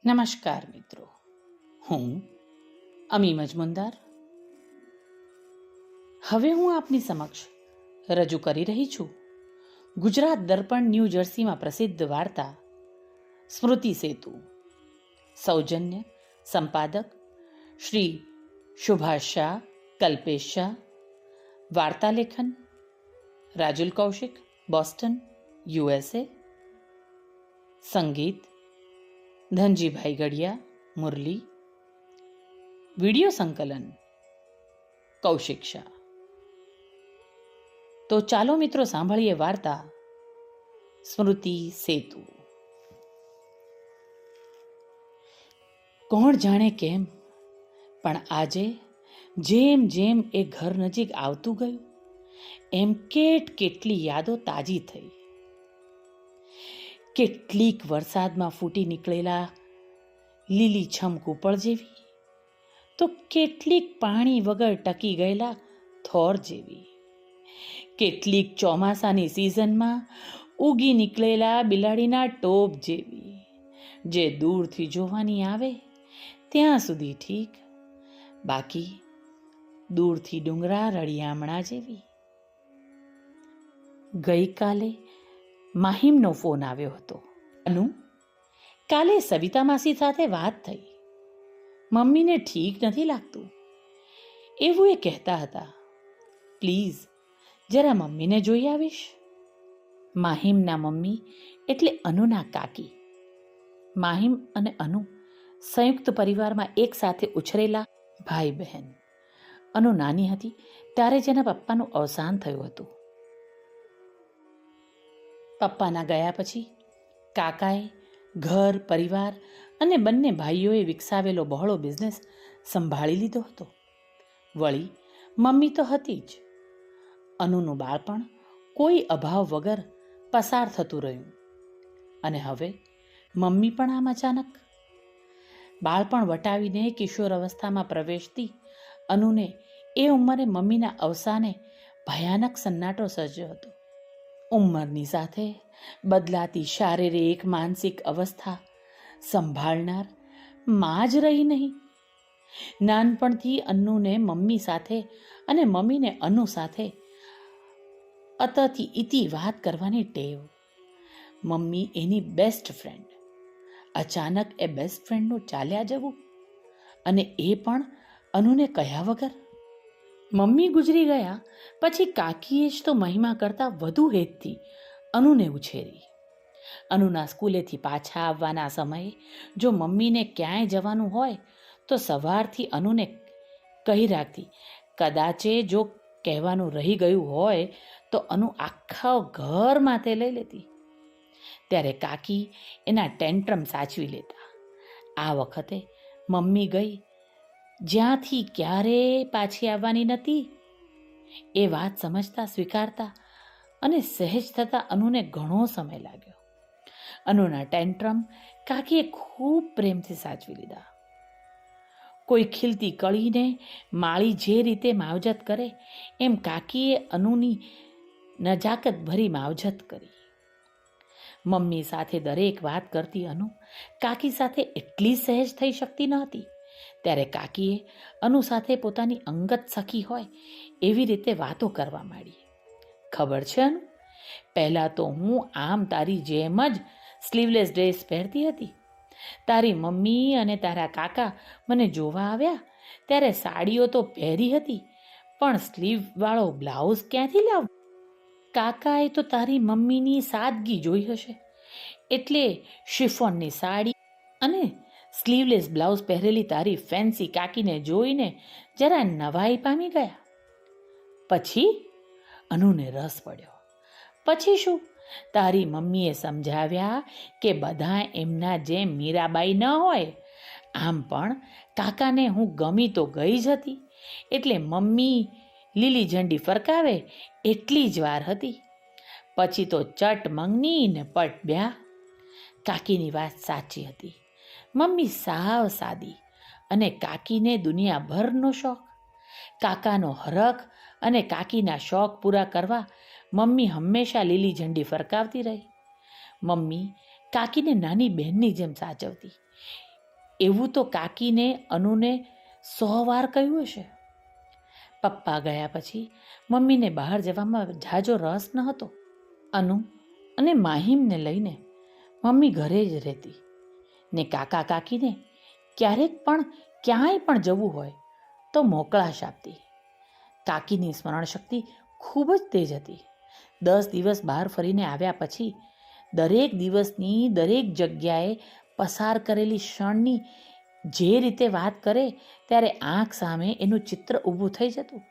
નમસ્કાર મિત્રો, હું અમી મજમુનદાર હવે હું આપની સમક્ષ રજૂ કરી રહી છું ગુજરાત દર્પણ ન્યૂ જર્સીમાં પ્રસિદ્ધ વાર્તા સ્મૃતિ સેતુ. સૌજન્ય સંપાદક શ્રી સુભાષ શાહ, કલ્પેશ શાહ. વાર્તા લેખન રાજુલ કૌશિક, બોસ્ટન, USA. સંગીત ધનજીભાઈ ગઢિયા, મુરલી. વિડિયો સંકલન કૌશિક શાહ. તો ચાલો મિત્રો સાંભળીએ વાર્તા સ્મૃતિ સેતુ. કોણ જાણે કેમ પણ આજે જેમ જેમ એ ઘર નજીક આવતું ગયું એમ કેટલી યાદો તાજી થઈ. કેટલીક વરસાદમાં ફૂટી નીકળેલા લીલીછમ કૂપળ જેવી, તો કેટલીક પાણી વગર ટકી ગયેલા થોર જેવી, કેટલીક ચોમાસાની સિઝનમાં ઉગી નીકળેલા બિલાડીના ટોપ જેવી, જે દૂરથી જોવાની આવે ત્યાં સુધી ઠીક, બાકી દૂરથી ડુંગરા રળિયામણા જેવી. ગઈકાલે માહિમનો ફોન આવ્યો હતો. અનુ, કાલે સવિતા માસી સાથે વાત થઈ. મમ્મીને ઠીક નથી લાગતું એવું એ કહેતા હતા. પ્લીઝ જરા મમ્મીને જોઈ આવીશ. માહિમના મમ્મી એટલે અનુના કાકી. માહિમ અને અનુ સંયુક્ત પરિવારમાં એક સાથે ઉછરેલા ભાઈ બહેન. અનુ નાની હતી ત્યારે જ એના પપ્પાનું અવસાન થયું હતું. પપ્પાના ગયા પછી કાકાએ ઘર, પરિવાર અને બંને ભાઈઓએ વિકસાવેલો બહોળો બિઝનેસ સંભાળી લીધો હતો. વળી મમ્મી તો હતી જ. અનુનું બાળપણ કોઈ અભાવ વગર પસાર થતું રહ્યું અને હવે મમ્મી પણ આમ અચાનક. બાળપણ વટાવીને કિશોર અવસ્થામાં પ્રવેશતી અનુને એ ઉંમરે મમ્મીના અવસાને ભયાનક સન્નાટો સર્જ્યો હતો. ઉંમરની સાથે બદલાતી શારીરિક માનસિક અવસ્થા સંભાળનાર માં જ રહી નહીં. નાનપણથી અન્નુને મમ્મી સાથે અને મમ્મીને અનુ સાથે અતથી ઇતિ વાત કરવાની ટેવ. મમ્મી એની બેસ્ટ ફ્રેન્ડ. અચાનક એ બેસ્ટ ફ્રેન્ડનું ચાલ્યા જવું, અને એ પણ અનુને કહ્યા વગર. મમ્મી ગુજરી ગયા પછી કાકીએ જ તો મહિમા કરતાં વધુ હેતથી અનુને ઉછેરી. અનુના સ્કૂલેથી પાછા આવવાના સમયે જો મમ્મીને ક્યાંય જવાનું હોય તો સવારથી અનુને કહી રાખતી. કદાચે જો કહેવાનું રહી ગયું હોય તો અનુ આખા ઘર માથે લઈ લેતી. ત્યારે કાકી એના ટેન્ટ્રમ સાચવી લેતા. આ વખતે મમ્મી ગઈ જ્યાંથી ક્યારેય પાછી આવવાની નથી એ વાત સમજતા, સ્વીકારતા અને સહેજ થતાં અનુને ઘણો સમય લાગ્યો. અનુના ટેન્ટ્રમ કાકીએ ખૂબ પ્રેમથી સાચવી લીધા. કોઈ ખીલતી કળીને માળી જે રીતે માવજત કરે એમ કાકીએ અનુની નજાકત ભરી માવજત કરી. મમ્મી સાથે દરેક વાત કરતી અનુ કાકી સાથે એટલી સહેજ થઈ શકતી ન હતી. ત્યારે કાકીએ અનુ સાથે પોતાની અંગત સખી હોય એવી રીતે વાતો કરવા માંડી. ખબર છે અનુ, પહેલાં તો હું આમ તારી જેમ જ સ્લીવલેસ ડ્રેસ પહેરતી હતી. તારી મમ્મી અને તારા કાકા મને જોવા આવ્યા ત્યારે સાડીઓ તો પહેરી હતી, પણ સ્લીવવાળો બ્લાઉઝ ક્યાંથી લાવ? કાકાએ તો તારી મમ્મીની સાદગી જોઈ હશે એટલે શિફોનની સાડી અને સ્લીવલેસ બ્લાઉઝ પહેરેલી તારી ફેન્સી કાકીને જોઈને જરા નવાઈ પામી ગયા. પછી અનુને રસ પડ્યો. પછી શું? તારી મમ્મીએ સમજાવ્યા કે બધા એમના જેમ મીરાબાઈ ન હોય. આમ પણ કાકાને હું ગમી તો ગઈ જ હતી, એટલે મમ્મી લીલી ઝંડી ફરકાવે એટલી જ વાર હતી. પછી તો ચટ મંગની ને પટ બ્યા. કાકીની વાત સાચી હતી. મમ્મી સાવ સાદી અને કાકીને દુનિયાભરનો શોખ. કાકાનો હરખ અને કાકીના શોખ પૂરા કરવા મમ્મી હંમેશા લીલી ઝંડી ફરકાવતી રહી. મમ્મી કાકીને નાની બહેનની જેમ સાચવતી. એવું તો કાકીને અનુને 100 વાર કહ્યું હશે. પપ્પા ગયા પછી મમ્મીને બહાર જવામાં ઝાઝો રસ ન હતો. અનુ અને માહીમને લઈને મમ્મી ઘરે જ રહેતી ને કાકા કાકીને ક્યારેક પણ ક્યાંય પણ જવું હોય તો મોકળાશ આપતી. કાકીની સ્મરણ શક્તિ ખૂબ જ તેજ હતી. 10 દિવસ બહાર ફરીને આવ્યા પછી દરેક દિવસની દરેક જગ્યાએ પસાર કરેલી ક્ષણની જે રીતે વાત કરે ત્યારે આંખ સામે એનું ચિત્ર ઊભું થઈ જતું.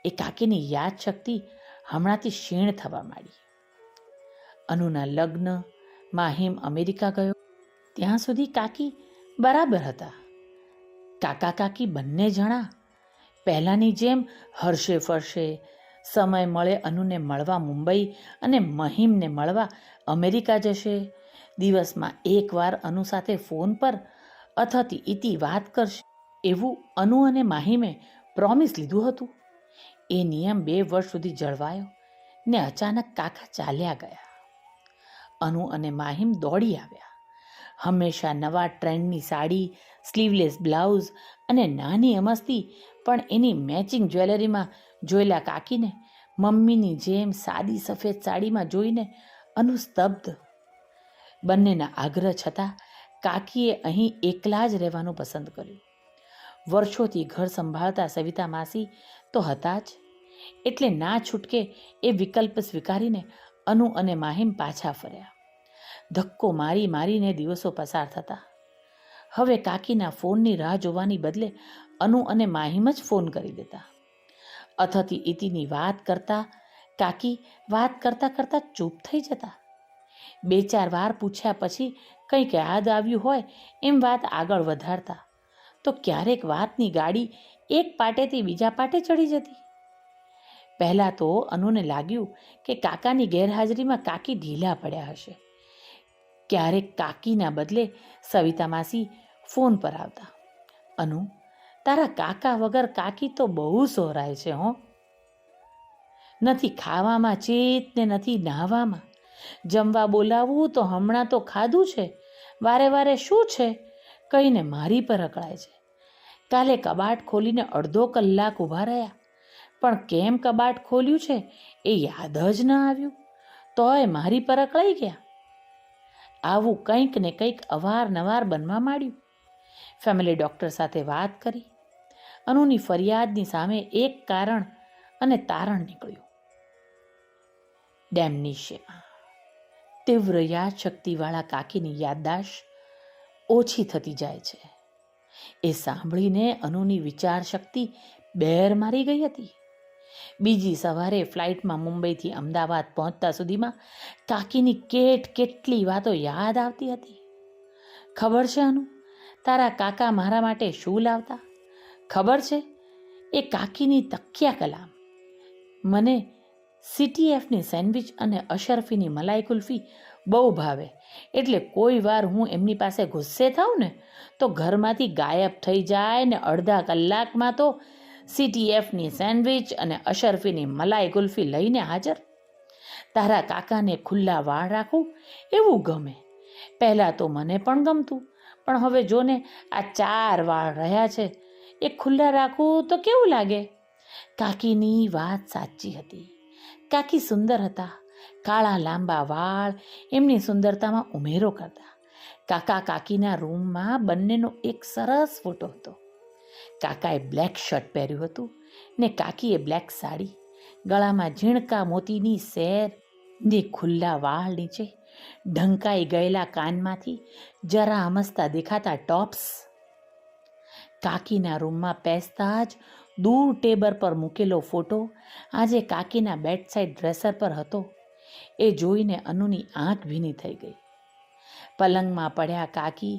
એ કાકીની યાદશક્તિ હમણાંથી ક્ષીણ થવા માંડી. અનુના લગ્ન, માહિમ અમેરિકા ગયો ત્યાં સુધી કાકી બરાબર હતા. કાકા કાકી બંને જણા પહેલાંની જેમ હરશે ફરશે, સમય મળે અનુને મળવા મુંબઈ અને મહિમને મળવા અમેરિકા જશે. દિવસમાં એકવાર અનુ સાથે ફોન પર અથતી ઇતિ વાત કરશે એવું અનુ અને માહિમે પ્રોમિસ લીધું હતું. એ નિયમ 2 વર્ષ સુધી જળવાયો ને અચાનક કાકા ચાલ્યા ગયા. અનુ અને માહિમ દોડી આવ્યા. હંમેશા નવા ટ્રેન્ડની સાડી, સ્લીવલેસ બ્લાઉઝ અને નાની અમસ્તી પણ એની મેચિંગ જ્વેલરીમાં જોયેલા કાકીને મમ્મીની જેમ સાદી સફેદ સાડીમાં જોઈને અનુ સ્તબ્ધ. બંનેના આગ્રહ છતાં કાકીએ અહીં એકલા જ રહેવાનું પસંદ કર્યું. વર્ષોથી ઘર સંભાળતા સવિતા માસી તો હતા જ, એટલે ના છૂટકે એ વિકલ્પ સ્વીકારીને અનુ અને માહિમ પાછા ફર્યા. ધક્કો મારી મારીને દિવસો પસાર થતા. હવે કાકીના ફોનની રાહ જોવાની બદલે અનુ અને માહિમ જ ફોન કરી દેતા. અથતી ઇતિની વાત કરતા કાકી વાત કરતાં કરતાં ચૂપ થઈ જતા. 2-4 વાર પૂછ્યા પછી કંઈક યાદ આવ્યું હોય એમ વાત આગળ વધારતા તો ક્યારેક વાતની ગાડી એક પાટેથી બીજા પાટે ચડી જતી. પહેલાં તો અનુને લાગ્યું કે કાકાની ગેરહાજરીમાં કાકી ઢીલા પડ્યા હશે. ક્યારેક કાકીના બદલે સવિતા માસી ફોન પર આવતા. અનુ, તારા કાકા વગર કાકી તો બહુ સોહરાય છે હો. નથી ખાવામાં ચેત ને નથી નાહવામાં. જમવા બોલાવવું તો હમણાં તો ખાધું છે, વારે વારે શું છે કહીને મારી પર અકળાય છે. કાલે કબાટ ખોલીને અડધો કલાક ઊભા રહ્યા પણ કેમ કબાટ ખોલ્યું છે એ યાદ જ ન આવ્યું, તોય મારી પર અકળાઈ ગયા. આવું કંઈક ને કંઈક અવારનવાર બનવા માંડ્યું. ફેમિલી ડૉક્ટર સાથે વાત કરી. અનુની ફરિયાદની સામે એક કારણ અને તારણ નીકળ્યું. ડેમનિશિયા. તીવ્ર યાદશક્તિવાળા કાકીની યાદદાશ્ત ઓછી થતી જાય છે. એ સાંભળીને અનુની વિચારશક્તિ બેર મારી ગઈ હતી. બીજી સવારે ફ્લાઇટમાં મુંબઈથી અમદાવાદ પહોંચતા સુધીમાં કાકીની કેટલી વાતો યાદ આવતી હતી. ખબર છે અનુ, તારા કાકા મારા માટે શું લાવતા? ખબર છે? એ કાકીની તકિયા કલામ. મને CTFની સેન્ડવિચ અને અશરફીની મલાઈ કુલ્ફી બહુ ભાવે, એટલે કોઈ વાર હું એમની પાસે ગુસ્સે થાઉં ને તો ઘરમાંથી ગાયબ થઈ જાય ને અડધા કલાકમાં તો CTFની સેન્ડવિચ અને અશરફીની મલાઈ કુલ્ફી લઈને હાજર. તારા કાકાને ખુલ્લા વાળ રાખવું એવું ગમે. પહેલાં તો મને પણ ગમતું, પણ હવે જોને આ 4 વાળ રહ્યા છે એ ખુલ્લા રાખવું તો કેવું લાગે? કાકીની વાત સાચી હતી. કાકી સુંદર હતા. કાળા લાંબા વાળ એમની સુંદરતામાં ઉમેરો કરતા. કાકા કાકીના રૂમમાં બંનેનો એક સરસ ફોટો હતો. કાકાએ બ્લેક શર્ટ પહેર્યું હતું ને કાકીએ બ્લેક સાડી. ગળામાં ઝીણકા મોતીની સેર ને ખુલ્લા વાળ નીચે ઢંકાઈ ગયેલા કાનમાંથી જરા અમસ્તા દેખાતા ટોપ્સ. કાકીના રૂમમાં પેસતા જ દૂર ટેબલ પર મૂકેલો ફોટો આજે કાકીના બેડસાઇડ ડ્રેસર પર હતો. એ જોઈને અનુની આંખ ભીની થઈ ગઈ. પલંગમાં પડ્યા કાકી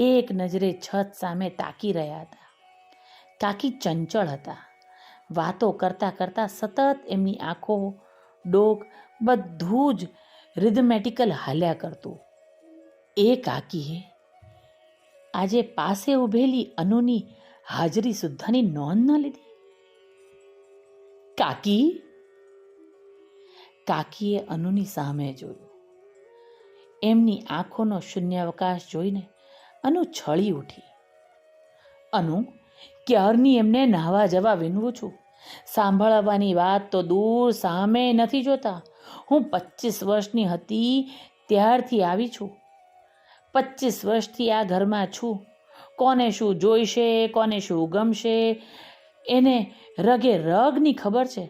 એક નજરે છત સામે તાકી રહ્યા હતા. કાકી ચંચળ હતા. વાતો કરતાં કરતાં સતત એમની આંખો, ડોક બધું જ રિધમેટિકલ હાલ્યા કરતું. એ કાકીએ આજે પાસે ઊભેલી અનુની હાજરી સુદ્ધાની નોંધ ન લીધી. કાકી. કાકીએ અનુની સામે જોયું. એમની આંખોનો શૂન્યાવકાશ જોઈને અનુ છળી ઉઠી. અનુ, ક્યારની એમને નાહવા જવા વિનવું છું. સાંભળવાની વાત તો દૂર, સામે નથી જોતા. હું 25 વર્ષની હતી ત્યારથી આવી છું. 25 વર્ષથી આ ઘરમાં છું. કોને શું જોઈશે, કોને શું ગમશે, એને રગે રગની ખબર છે.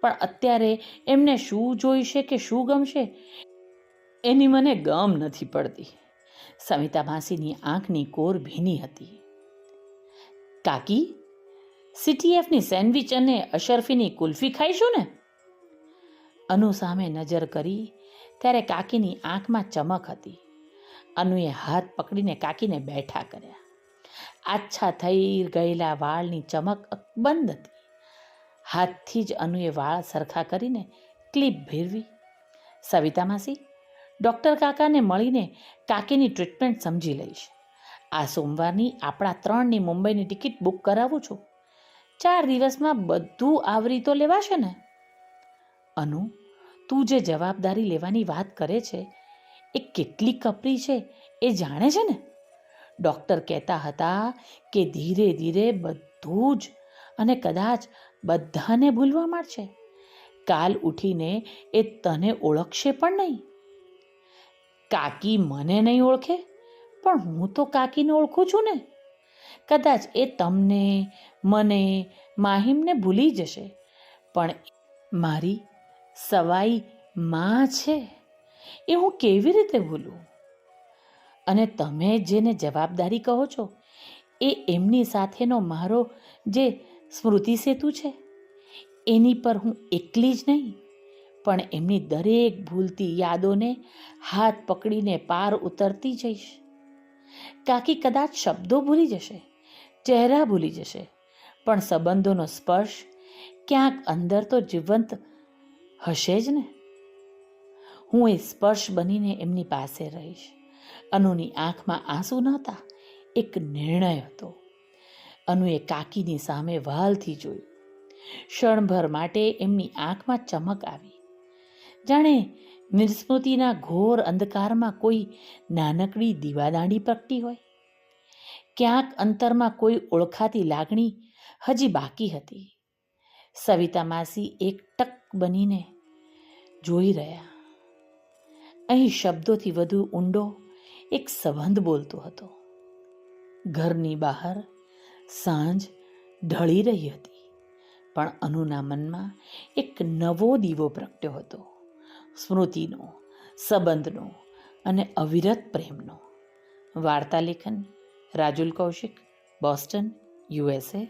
પણ અત્યારે એમને શું જોઈશે કે શું ગમશે એની મને ગમ નથી પડતી. સવિતા માસીની આંખની કોર ભીની હતી. કાકી, CTFની સેન્ડવિચ અને અશરફીની કુલ્ફી ખાઈશું ને? અનુ સામે નજર કરી ત્યારે કાકીની આંખમાં ચમક હતી. અનુએ હાથ પકડીને કાકીને બેઠા કર્યા. આછા થઈ ગયેલા વાળની ચમક અકબંધ હતી. હાથથી જ અનુએ વાળ સરખા કરીને ક્લિપ ભેરવી. સવિતા માસી, ડૉક્ટર કાકાને મળીને કાકીની ટ્રીટમેન્ટ સમજી લઈશ. આ સોમવારની આપણા 3ની મુંબઈની ટિકિટ બુક કરાવું છું. 4 દિવસમાં બધું આવરી તો લેવાશે ને? અનુ, તું જે જવાબદારી લેવાની વાત કરે છે એ કેટલી કપરી છે એ જાણે છે ને? ડૉક્ટર કહેતા હતા કે ધીરે ધીરે બધું જ, અને કદાચ બધાને ભૂલવા માંડશે. કાલ ઉઠીને એ તને ઓળખશે પણ નહીં. કાકી મને નહીં ઓળખે, પણ હું તો કાકીને ઓળખું છું ને. કદાચ એ તમને, મને, માહિમને ભૂલી જશે, પણ મારી સવાઈ માં છે એ હું કેવી રીતે ભૂલું? અને તમે જેને જવાબદારી કહો છો એ એમની સાથેનો મારો જે સ્મૃતિ સેતુ છે એની પર હું એકલી જ નહીં, પણ એમની દરેક ભૂલતી યાદોને હાથ પકડીને પાર ઉતરતી જઈશ. કાકી કદાચ શબ્દો ભૂલી જશે, ચહેરા ભૂલી જશે, પણ સંબંધોનો સ્પર્શ ક્યાંક અંદર તો જીવંત હશે જ ને. હું એ સ્પર્શ બનીને એમની પાસે રહીશ. અનુની આંખમાં આંસુ નહોતા, એક નિર્ણય હતો. અનુએ કાકીની સામે વહાલથી જોયું. ક્ષણભર માટે એમની આંખમાં ચમક આવી, જાણે નિસ્મૃતિના ઘોર અંધકારમાં કોઈ નાનકડી દીવાદાંડી પ્રગટી હોય. ક્યાંક અંતરમાં કોઈ ઓળખાતી લાગણી હજી બાકી હતી. સવિતા માસી એકટક બનીને જોઈ રહ્યા. અહીં શબ્દોથી વધુ ઊંડો એક સંબંધ બોલતો હતો. ઘરની બહાર સાંજ ઢળી રહી હતી, પણ અનુના મનમાં એક નવો દીવો પ્રગટ્યો હતો. સ્મૃતિનો, સંબંધનો અને અવિરત પ્રેમનો. વાર્તા લેખન રાજુલ કૌશિક, બોસ્ટન, USA.